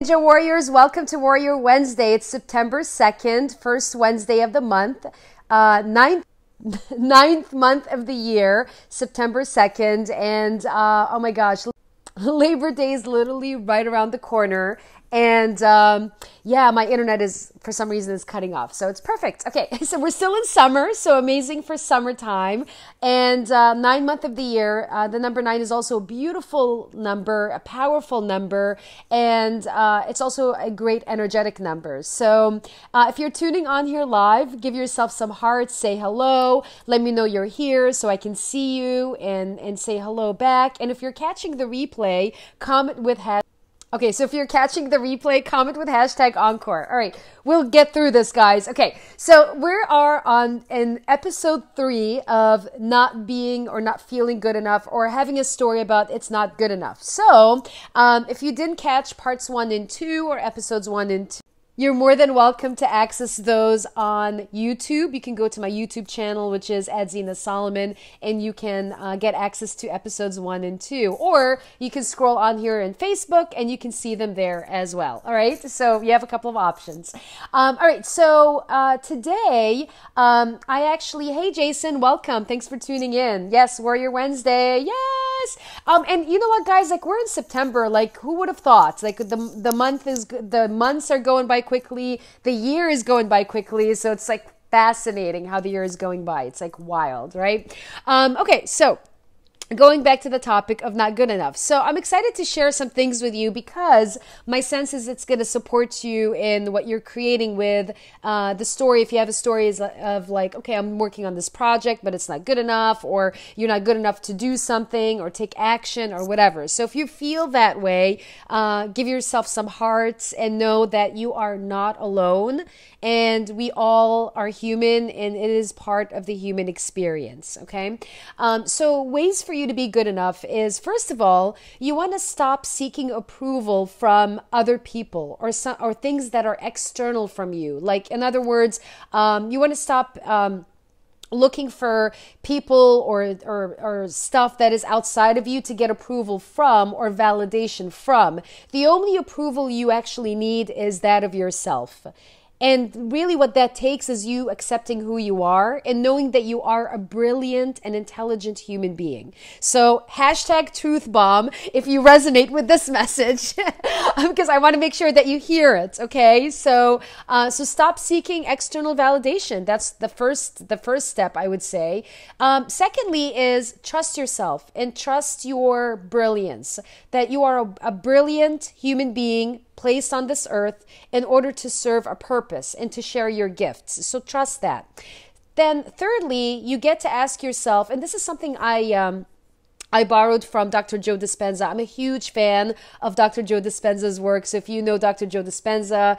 Ninja Warriors, welcome to Warrior Wednesday. It's September 2nd, first Wednesday of the month, ninth month of the year, September 2nd. And oh my gosh, Labor Day is literally right around the corner. And yeah, my internet for some reason, is cutting off. So it's perfect. Okay, so we're still in summer, so amazing for summertime. And 9th month of the year, the number 9 is also a beautiful number, a powerful number, and it's also a great energetic number. So if you're tuning on here live, give yourself some hearts, say hello, let me know you're here so I can see you and say hello back. And if you're catching the replay, comment with Okay, so if you're catching the replay, comment with hashtag Encore. All right, we'll get through this, guys. Okay, so we are in episode 3 of not being or not feeling good enough, or having a story about it's not good enough. So if you didn't catch parts 1 and 2 or episodes 1 and 2, you're more than welcome to access those on YouTube. You can go to my YouTube channel, which is Adzina Solomon, and you can get access to episodes 1 and 2. Or you can scroll on here in Facebook, and you can see them there as well. All right, so you have a couple of options. All right, so today, hey Jason, welcome. Thanks for tuning in. Yes, Warrior Wednesday. Yes. And you know what, guys? Like, we're in September. Like, who would have thought? Like, the months are going by quickly. The year is going by quickly. So it's like fascinating how the year is going by. It's like wild, right? Okay, so going back to the topic of not good enough. So I'm excited to share some things with you because my sense is it's going to support you in what you're creating with the story. If you have a story of like, okay, I'm working on this project, but it's not good enough, or you're not good enough to do something or take action or whatever. So if you feel that way, give yourself some hearts and know that you are not alone, and we all are human, and it is part of the human experience. Okay. So ways for you to be good enough is, first of all, you want to stop seeking approval from other people or things that are external from you. Like, in other words, you want to stop looking for people or stuff that is outside of you to get approval from or validation from. The only approval you actually need is that of yourself. And really what that takes is you accepting who you are and knowing that you are a brilliant and intelligent human being. So hashtag truth bomb if you resonate with this message, because I want to make sure that you hear it. Okay. So stop seeking external validation. That's the first step, I would say. Secondly is trust yourself and trust your brilliance, that you are a brilliant human being placed on this earth in order to serve a purpose and to share your gifts. So trust that. Then thirdly, you get to ask yourself, and this is something I borrowed from Dr. Joe Dispenza. I'm a huge fan of Dr. Joe Dispenza's work. So if you know Dr. Joe Dispenza,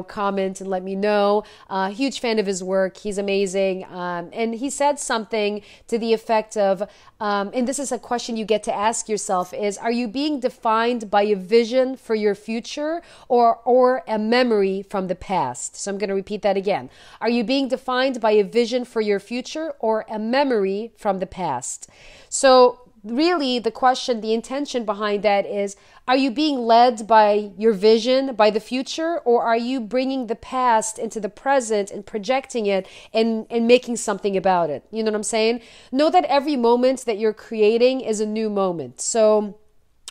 comment and let me know. Huge fan of his work. He's amazing. And he said something to the effect of, and this is a question you get to ask yourself, is, are you being defined by a vision for your future or a memory from the past? So I'm going to repeat that again. Are you being defined by a vision for your future or a memory from the past? So really, the question, the intention behind that is, are you being led by your vision, by the future, or are you bringing the past into the present and projecting it and making something about it? You know what I'm saying? Know that every moment that you're creating is a new moment. So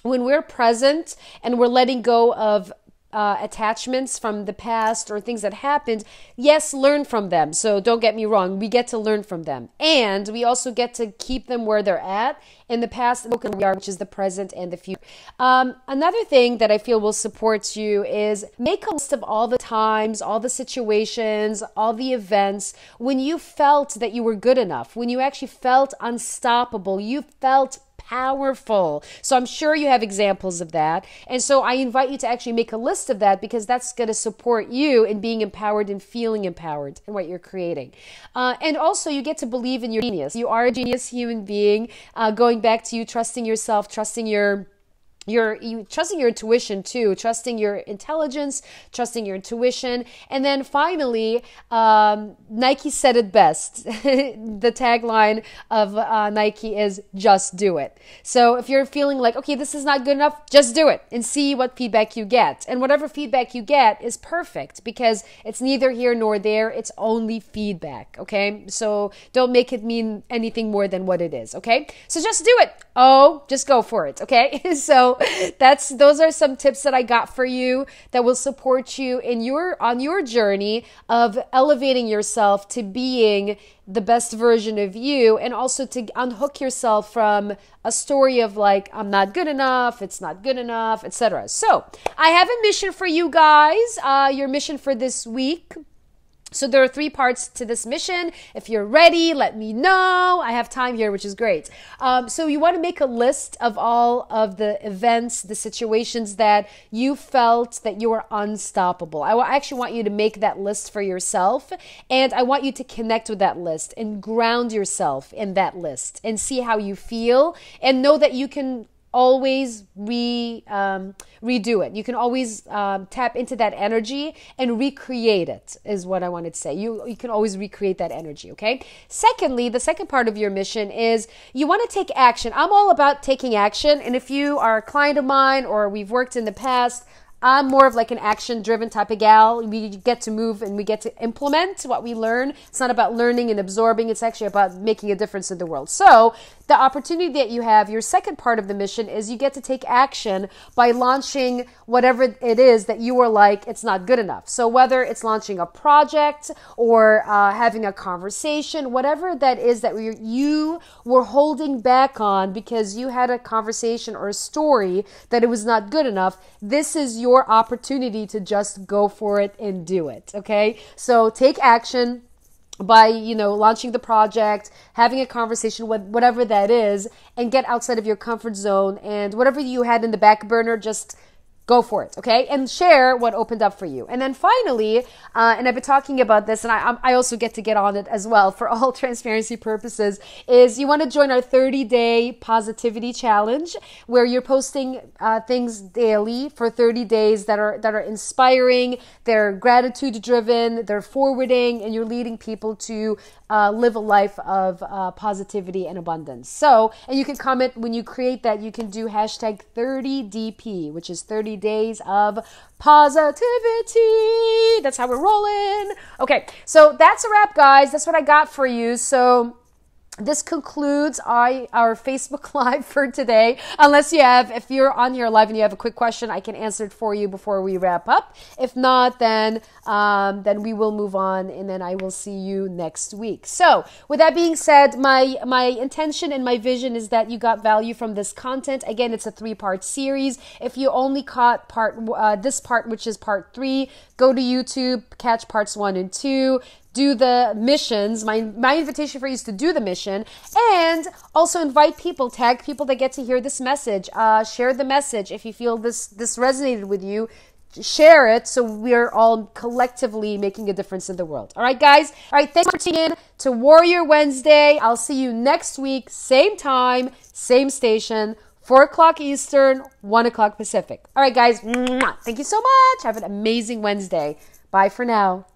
when we're present and we're letting go of attachments from the past or things that happened, yes, learn from them. So don't get me wrong, we get to learn from them. And we also get to keep them where they're at in the past, which is the present and the future. Another thing that I feel will support you is make a list of all the times, all the situations, all the events when you felt that you were good enough, when you actually felt unstoppable, you felt powerful. So I'm sure you have examples of that. And so I invite you to actually make a list of that, because that's going to support you in being empowered and feeling empowered in what you're creating. And also you get to believe in your genius. You are a genius human being. Going back to you trusting yourself, trusting your you trusting your intuition too, trusting your intelligence, trusting your intuition. And then finally, Nike said it best. The tagline of Nike is just do it. So if you're feeling like, okay, this is not good enough, just do it and see what feedback you get. And whatever feedback you get is perfect because it's neither here nor there. It's only feedback. Okay. So don't make it mean anything more than what it is. Okay. So just do it. Oh, just go for it. Okay. So those are some tips that I got for you that will support you on your journey of elevating yourself to being the best version of you, and also to unhook yourself from a story of like, I'm not good enough, it's not good enough, etc. So I have a mission for you guys, your mission for this week. So there are 3 parts to this mission. If you're ready, let me know. I have time here, which is great. So you want to make a list of all of the events, the situations that you felt that you were unstoppable. I actually want you to make that list for yourself. And I want you to connect with that list and ground yourself in that list and see how you feel and know that you can always redo it. You can always tap into that energy and recreate it, is what I wanted to say. You can always recreate that energy, okay? Secondly, the second part of your mission is you want to take action. I'm all about taking action, and if you are a client of mine or we've worked in the past, I'm more of like an action-driven type of gal. We get to move and we get to implement what we learn. It's not about learning and absorbing. It's actually about making a difference in the world. So the opportunity that you have, your second part of the mission, is you get to take action by launching whatever it is that you were like, it's not good enough. So whether it's launching a project or having a conversation, whatever that is that you were holding back on because you had a conversation or a story that it was not good enough, this is your opportunity to just go for it and do it, okay? So take action by, launching the project, having a conversation with whatever that is, and get outside of your comfort zone, and whatever you had in the back burner, just go for it, okay? And share what opened up for you. And then finally, and I've been talking about this, and I also get on it as well for all transparency purposes, is you want to join our 30-day positivity challenge, where you're posting things daily for 30 days that are inspiring, they're gratitude driven, they're forwarding, and you're leading people to live a life of positivity and abundance. So, and you can comment when you create that, you can do hashtag 30DP, which is 30 days of positivity. That's how we're rolling. Okay, so that's a wrap, guys. That's what I got for you. So this concludes our Facebook Live for today. If you're on here live and you have a quick question, I can answer it for you before we wrap up. If not, then we will move on, and then I will see you next week. So with that being said, my intention and my vision is that you got value from this content. Again, it's a 3-part series. If you only caught this part, which is part 3, go to YouTube, catch parts 1 and 2. Do the missions. My invitation for you is to do the mission, and also invite people, tag people that get to hear this message. Share the message. If you feel this resonated with you, share it so we're all collectively making a difference in the world. All right, guys? All right, thanks for tuning in to Warrior Wednesday. I'll see you next week, same time, same station, 4 o'clock Eastern, 1 o'clock Pacific. All right, guys. Thank you so much. Have an amazing Wednesday. Bye for now.